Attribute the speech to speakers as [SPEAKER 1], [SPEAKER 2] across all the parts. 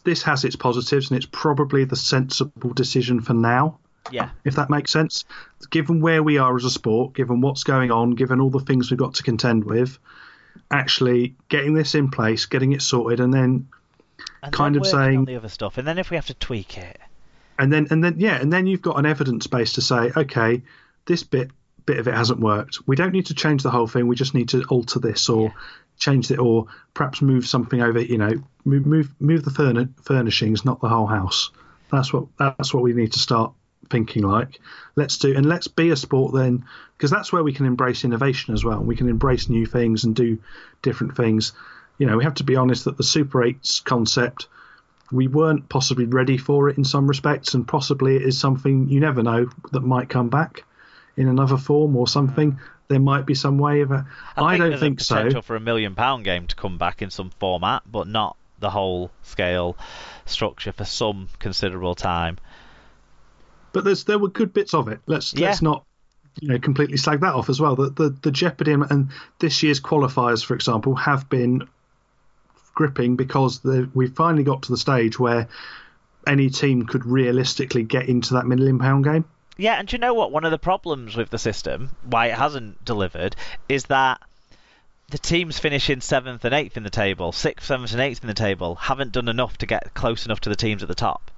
[SPEAKER 1] this has its positives, and it's probably the sensible decision for now.
[SPEAKER 2] Yeah.
[SPEAKER 1] If that makes sense. Given where we are as a sport, given what's going on, given all the things we've got to contend with, actually getting this in place, getting it sorted, and then
[SPEAKER 2] saying on the other stuff, and then if we have to tweak it,
[SPEAKER 1] and then you've got an evidence base to say, okay, this bit of it hasn't worked. We don't need to change the whole thing. We just need to alter this or change it, or perhaps move something over. Move the furnishings, not the whole house. That's what we need to start thinking like. Let's be a sport then, because that's where we can embrace innovation as well. We can embrace new things and do different things. We have to be honest that the Super 8's concept, we weren't possibly ready for it in some respects, and possibly it is something you never know that might come back in another form or something. There might be some way of it. I don't think so.
[SPEAKER 2] There's potential for a £1 million game to come back in some format, but not the whole scale structure for some considerable time.
[SPEAKER 1] But there were good bits of it. Let's not completely slag that off as well. The Jeopardy and this year's qualifiers, for example, have been gripping because we finally got to the stage where any team could realistically get into that £1 million game.
[SPEAKER 2] Yeah, and do you know what? One of the problems with the system, why it hasn't delivered, is that the teams finishing 7th and 8th in the table, 6th, 7th and 8th in the table, haven't done enough to get close enough to the teams at the top.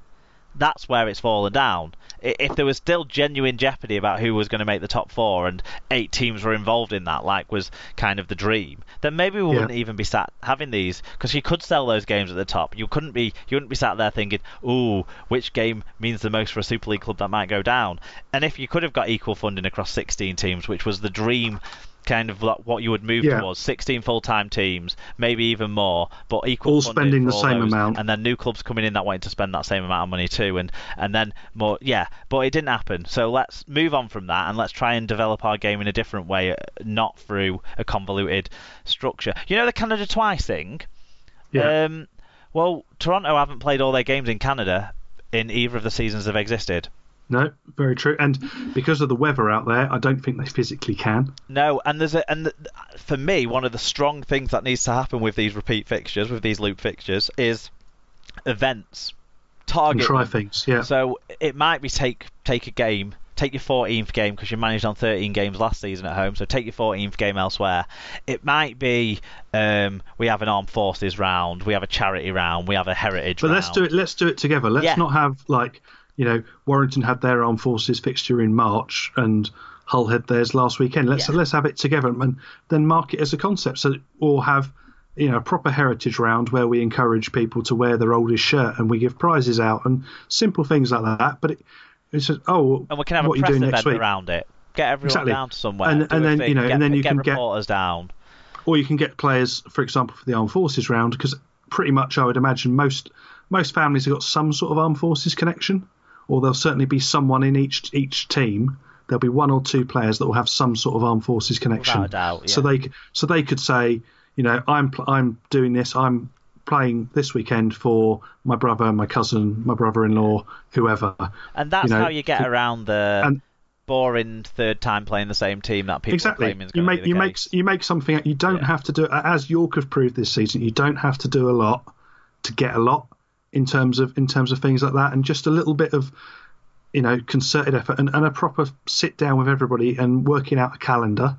[SPEAKER 2] That's where it's fallen down. If there was still genuine jeopardy about who was going to make the top 4 and 8 teams were involved in that, like was kind of the dream, then maybe we wouldn't even be sat having these, because you could sell those games at the top. You wouldn't be sat there thinking, ooh, which game means the most for a Super League club that might go down. And if you could have got equal funding across 16 teams, which was the dream kind of what you would move towards, 16 full-time teams, maybe even more, but equal
[SPEAKER 1] all
[SPEAKER 2] funding
[SPEAKER 1] spending
[SPEAKER 2] for
[SPEAKER 1] the
[SPEAKER 2] all
[SPEAKER 1] same
[SPEAKER 2] those,
[SPEAKER 1] amount,
[SPEAKER 2] and then new clubs coming in that wanted to spend that same amount of money too, and then more, but it didn't happen. So let's move on from that and let's try and develop our game in a different way, not through a convoluted structure. The Canada Twice thing? Well, Toronto haven't played all their games in Canada in either of the seasons they've existed.
[SPEAKER 1] No, very true. And because of the weather out there, I don't think they physically can.
[SPEAKER 2] No, and for me, one of the strong things that needs to happen with these repeat fixtures, with these loop fixtures, is events. Target.
[SPEAKER 1] And try things, yeah.
[SPEAKER 2] So it might be take a game, take your 14th game, because you managed on 13 games last season at home, so take your 14th game elsewhere. It might be we have an Armed Forces round, we have a charity round, we have a heritage round.
[SPEAKER 1] But let's do it together. Let's not have Warrington had their Armed Forces fixture in March and Hull had theirs last weekend. Let's have it together and then mark it as a concept. Or have a proper heritage round where we encourage people to wear their oldest shirt and we give prizes out and simple things like that. But it's just, and
[SPEAKER 2] we can have a press event around it. Get everyone down to somewhere,
[SPEAKER 1] and then you can get
[SPEAKER 2] reporters down,
[SPEAKER 1] or you can get players, for example, for the Armed Forces round, because pretty much I would imagine most families have got some sort of Armed Forces connection. Or there'll certainly be someone in each team. There'll be one or two players that will have some sort of Armed Forces connection.
[SPEAKER 2] Without a doubt, yeah.
[SPEAKER 1] So they could say, I'm doing this. I'm playing this weekend for my brother, my cousin, my brother-in-law, whoever.
[SPEAKER 2] And that's how you get around the boring third time playing the same team that people are claiming is going to be the case.
[SPEAKER 1] You make something. You don't have to do, as York have proved this season. You don't have to do a lot to get a lot. In terms of things like that, and just a little bit of concerted effort and a proper sit down with everybody and working out a calendar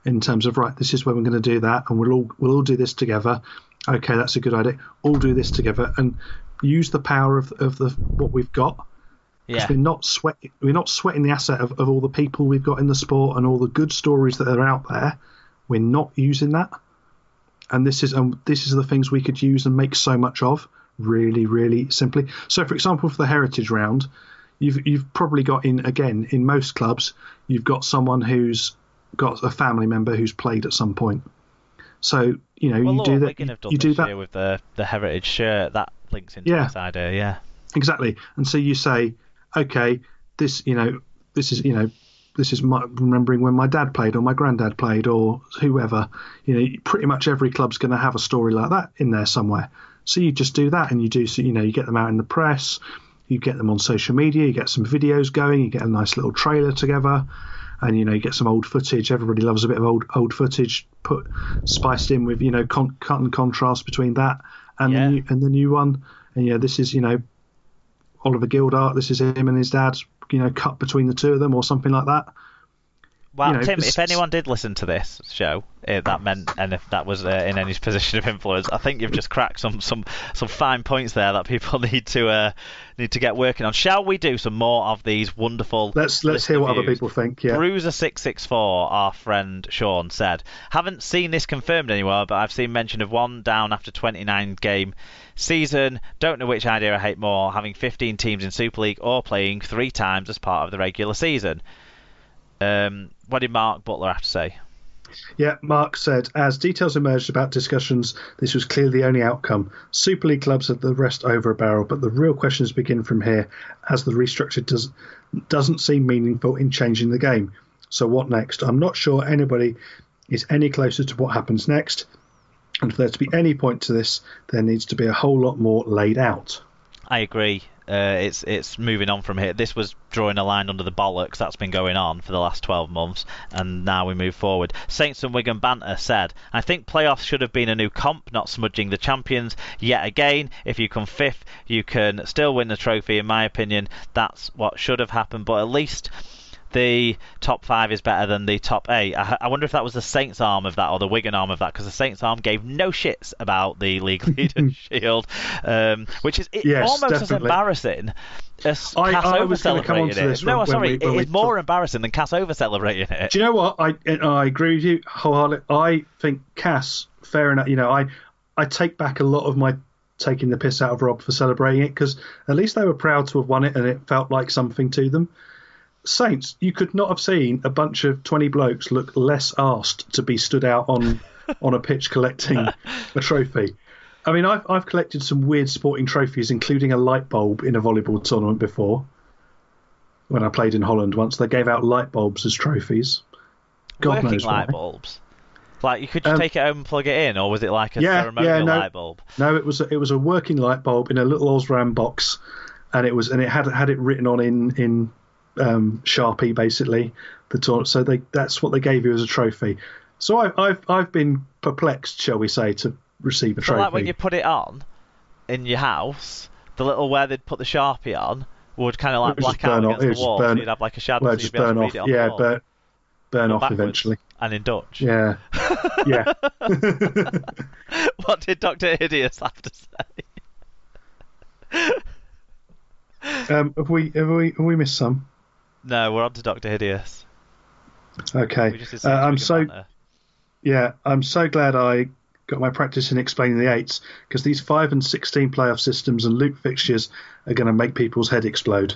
[SPEAKER 1] in terms of, right, this is when we're going to do that, and we'll all do this together. Okay, that's a good idea. All do this together and use the power of what we've got. Because we're not sweating the asset of all the people we've got in the sport and all the good stories that are out there. We're not using that, and this is the things we could use and make so much of. Really, really simply. So, for example, for the heritage round, you've probably got in most clubs, you've got someone who's got a family member who's played at some point. So you do that. You do that
[SPEAKER 2] with the heritage shirt. That links into this idea. Yeah,
[SPEAKER 1] exactly. And so you say, okay, this is my remembering when my dad played or my granddad played or whoever. Pretty much every club's going to have a story like that in there somewhere. So you just do that, and you get them out in the press, you get them on social media, you get some videos going, you get a nice little trailer together, and you get some old footage. Everybody loves a bit of old footage, spiced in with cut and contrast between that and the new one. And this is Oliver Gildart. This is him and his dad. Cut between the two of them or something like that.
[SPEAKER 2] Well, Tim, if anyone did listen to this show, that meant, and if that was in any position of influence, I think you've just cracked some fine points there that people need to get working on. Shall we do some more of these wonderful?
[SPEAKER 1] Let's hear what other people think. Yeah.
[SPEAKER 2] Bruiser664, our friend Sean, said, "Haven't seen this confirmed anywhere, but I've seen mention of one down after 29 game season. Don't know which idea I hate more: having 15 teams in Super League or playing 3 times as part of the regular season." What did Mark Butler have to say?
[SPEAKER 1] Yeah, Mark said, as details emerged about discussions, this was clearly the only outcome. Super League clubs have the rest over a barrel, but the real questions begin from here, as the restructure doesn't seem meaningful in changing the game. So what next? I'm not sure anybody is any closer to what happens next, and for there to be any point to this, there needs to be a whole lot more laid out.
[SPEAKER 2] I agree. It's moving on from here. This was drawing a line under the bollocks that's been going on for the last 12 months, and now we move forward. Saints and Wigan Banter said, "I think playoffs should have been a new comp, not smudging the champions. Yet again, if you come 5th, you can still win the trophy. In my opinion, that's what should have happened, but at least the top 5 is better than the top 8. I wonder if that was the Saints arm of that or the Wigan arm of that, because the Saints arm gave no shits about the League Leaders Shield, which is almost definitely as embarrassing as Cass over-celebrating it. No, sorry, it is more embarrassing than Cass over-celebrating it.
[SPEAKER 1] Do you know what? I agree with you wholeheartedly. I think Cass, fair enough, I take back a lot of my taking the piss out of Rob for celebrating it, because at least they were proud to have won it and it felt like something to them. Saints, you could not have seen a bunch of 20 blokes look less arsed to be stood out on a pitch collecting a trophy. I mean, I've collected some weird sporting trophies, including a light bulb in a volleyball tournament before. When I played in Holland once, they gave out light bulbs as trophies. God
[SPEAKER 2] Working
[SPEAKER 1] knows why.
[SPEAKER 2] light bulbs? Like, you could just take it home and plug it in, or was it like a ceremonial light bulb?
[SPEAKER 1] No, it was a working light bulb in a little Osram box, and it had it written on in Sharpie, basically. So that's what they gave you as a trophy. So I've been perplexed, shall we say, to receive a trophy.
[SPEAKER 2] Like when you put it on in your house, the little where they'd put the Sharpie on would kind of like black out against the wall. So you'd have like a shadow.
[SPEAKER 1] Well, just burn off. Yeah, burn off eventually.
[SPEAKER 2] And in Dutch.
[SPEAKER 1] Yeah. Yeah.
[SPEAKER 2] What did Dr. Hideous have to say?
[SPEAKER 1] Have we missed some?
[SPEAKER 2] No, we're on to Dr. Hideous.
[SPEAKER 1] Okay. I'm so glad I got my practice in explaining the 8s, because these 5 and 16 playoff systems and loop fixtures are going to make people's head explode.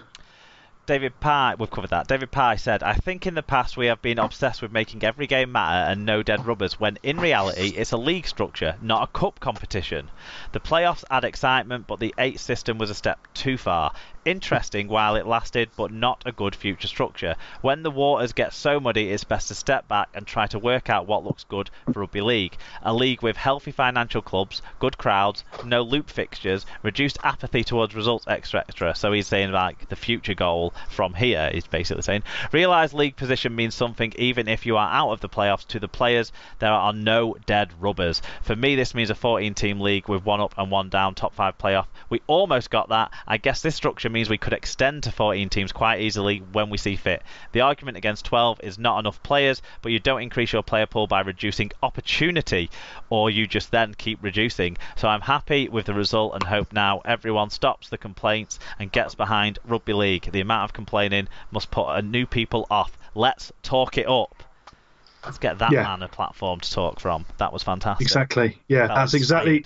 [SPEAKER 2] David Pye, we've covered that. David Pye said, "I think in the past we have been obsessed with making every game matter and no dead rubbers, when in reality it's a league structure, not a cup competition. The playoffs add excitement, but the 8 system was a step too far. Interesting while it lasted, but not a good future structure. When the waters get so muddy, it's best to step back and try to work out what looks good for rugby league. A league with healthy financial clubs, good crowds, no loop fixtures, reduced apathy towards results, etc." So he's saying like the future goal from here is basically saying, "Realise league position means something even if you are out of the playoffs. To the players, there are no dead rubbers. For me, this means a 14-team league with 1 up and 1 down, top 5 playoff. We almost got that. I guess this structure means we could extend to 14 teams quite easily when we see fit. The argument against 12 is not enough players, but you don't increase your player pool by reducing opportunity, or you just then keep reducing. So I'm happy with the result and hope now everyone stops the complaints and gets behind rugby league. The amount of complaining must put a new people off. Let's talk it up." Let's get that man a platform to talk from. That was fantastic.
[SPEAKER 1] Exactly. Yeah, that's exactly.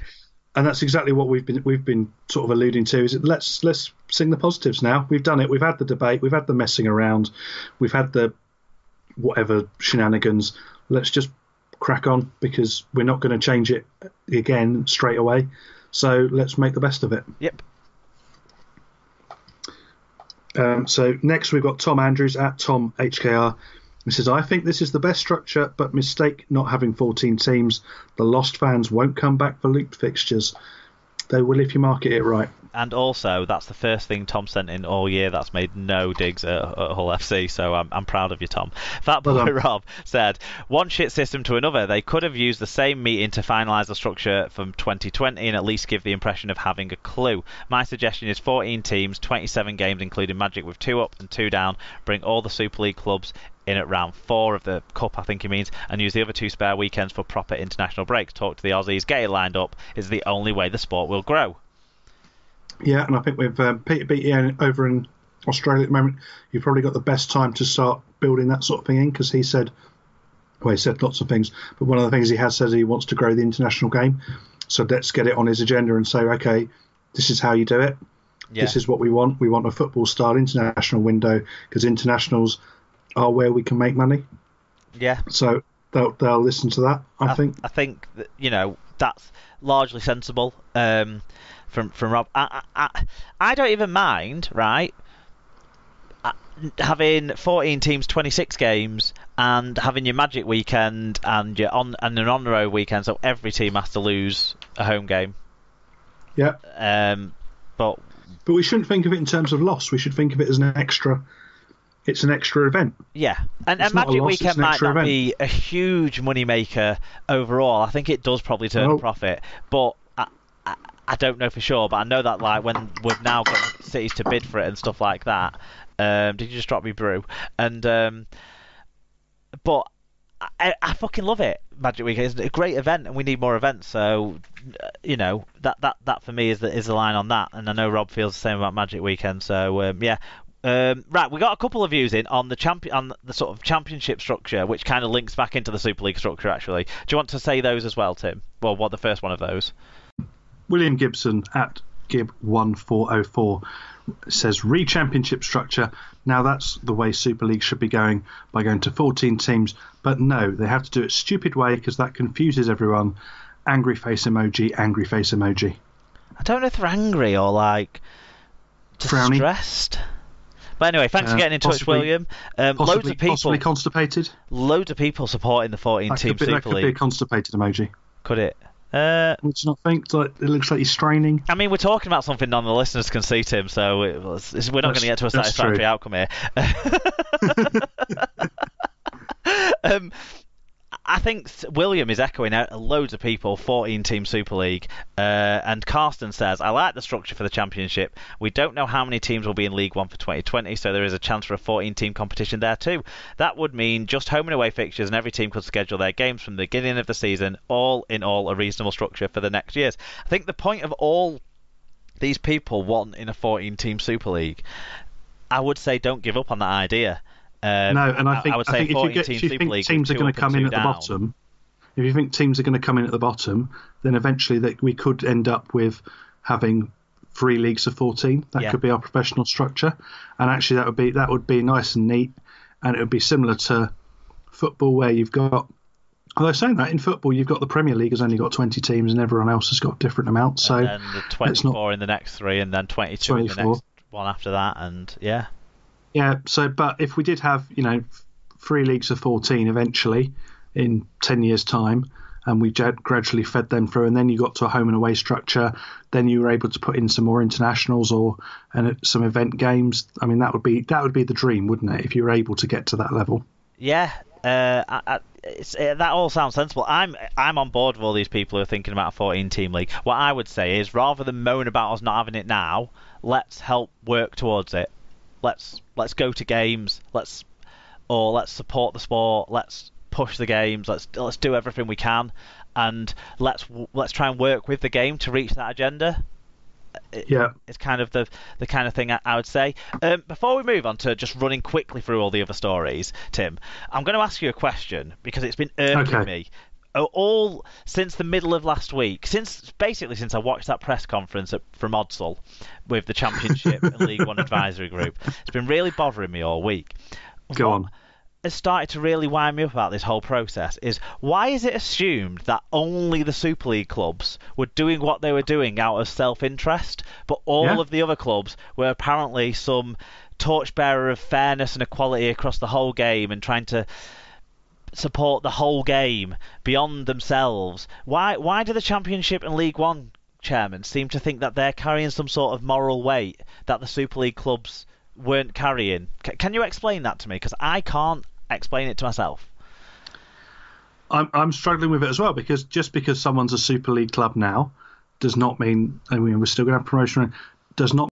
[SPEAKER 1] And that's exactly what we've been sort of alluding to. Is that let's sing the positives now. We've done it. We've had the debate. We've had the messing around. We've had the whatever shenanigans. Let's just crack on, because we're not going to change it again straight away. So let's make the best of it.
[SPEAKER 2] Yep.
[SPEAKER 1] So next we've got Tom Andrews at Tom HKR. He says, "I think this is the best structure, but mistake not having 14 teams. The lost fans won't come back for loop fixtures. They will if you market it right."
[SPEAKER 2] And also, that's the first thing Tom sent in all year that's made no digs at Hull FC, so I'm proud of you, Tom. Fat Boy Rob said, one shit system to another. They could have used the same meeting to finalise the structure from 2020 and at least give the impression of having a clue. My suggestion is 14 teams, 27 games, including Magic with 2 up and 2 down. Bring all the Super League clubs in at round 4 of the Cup, I think he means, and use the other 2 spare weekends for proper international breaks. Talk to the Aussies, get it lined up. Is the only way the sport will grow.
[SPEAKER 1] Yeah, and I think with Peter Beattie over in Australia at the moment, you've probably got the best time to start building that sort of thing in, because he said lots of things, but one of the things he has said is he wants to grow the international game. So let's get it on his agenda and say, okay, this is how you do it. Yeah. This is what we want. We want a football-style international window, because internationals are where we can make money.
[SPEAKER 2] Yeah.
[SPEAKER 1] So they'll listen to that, I think.
[SPEAKER 2] I think that, that's largely sensible from Rob. I don't even mind, right, having 14 teams, 26 games, and having your Magic weekend and an on-the-road weekend, so every team has to lose a home game.
[SPEAKER 1] Yeah.
[SPEAKER 2] But
[SPEAKER 1] we shouldn't think of it in terms of loss. We should think of it as an extra. It's an extra event.
[SPEAKER 2] Yeah, and Magic Weekend might not be a huge money maker overall. I think it does probably turn a profit, but I don't know for sure. But I know that when we've now got cities to bid for it and stuff like that. Did you just drop me brew? And but I fucking love it. Magic Weekend is a great event, and we need more events. So that for me is the line on that. And I know Rob feels the same about Magic Weekend. So yeah. Right, we got a couple of views in on the sort of championship structure, which kind of links back into the Super League structure. Actually, do you want to say those as well, Tim? Well, what the first one of those?
[SPEAKER 1] William Gibson at Gib1404 says re-championship structure. Now that's the way Super League should be going, by going to 14 teams. But no, they have to do it stupid way, because that confuses everyone. Angry face emoji, angry face emoji.
[SPEAKER 2] I don't know if they're angry or like distressed. Frowny. But anyway, thanks for getting in touch, William. Loads of people,
[SPEAKER 1] possibly constipated.
[SPEAKER 2] Loads of people supporting the 14-team Super League.
[SPEAKER 1] That could be a constipated emoji.
[SPEAKER 2] Could it?
[SPEAKER 1] Would you not think? It looks like he's straining.
[SPEAKER 2] I mean, we're talking about something none of the listeners can see, Tim, so we're not going to get to a satisfactory outcome here. I think William is echoing out loads of people, 14-team Super League. And Karsten says, I like the structure for the championship. We don't know how many teams will be in League One for 2020, so there is a chance for a 14-team competition there too. That would mean just home and away fixtures, and every team could schedule their games from the beginning of the season. All in all, a reasonable structure for the next years. I think the point of all these people wanting a 14-team Super League, I would say don't give up on that idea.
[SPEAKER 1] No, and I think if you think teams are going to come in at the bottom, if you think teams are going to come in at the bottom, then eventually we could end up with having 3 leagues of 14. That could be our professional structure, and actually that would be nice and neat, and it would be similar to football, where you've got. Although saying that, in football you've got the Premier League has only got 20 teams, and everyone else has got different amounts. So
[SPEAKER 2] and then the 24 in the next 3, and then 22 in the next one after that, and yeah.
[SPEAKER 1] Yeah, but if we did have, 3 leagues of 14 eventually in 10 years' time, and we gradually fed them through, and then you got to a home and away structure, then you were able to put in some more internationals and some event games. I mean, that would be the dream, wouldn't it, if you were able to get to that level?
[SPEAKER 2] Yeah, that all sounds sensible. I'm on board with all these people who are thinking about a 14-team league. What I would say is, rather than moan about us not having it now, let's help work towards it. Let's go to games. Let's support the sport. Let's push the games. Let's do everything we can, and let's try and work with the game to reach that agenda. It's kind of the kind of thing I would say. Before we move on to just running quickly through all the other stories, Tim, I'm going to ask you a question, because it's been irking me all since the middle of last week, since I watched that press conference from Odsal with the Championship and League One advisory group. It's been really bothering me all week.
[SPEAKER 1] Go on.
[SPEAKER 2] Has started to really wind me up about this whole process is, why is it assumed that only the Super League clubs were doing what they were doing out of self-interest, but all of the other clubs were apparently some torchbearer of fairness and equality across the whole game and trying to support the whole game beyond themselves? Why do the Championship and League One chairman seem to think that they're carrying some sort of moral weight that the Super League clubs weren't carrying. Can you explain that to me? Because I can't explain it to myself.
[SPEAKER 1] I'm struggling with it as well, because just because someone's a Super League club now does not mean, I mean, we're still going to have promotion, does not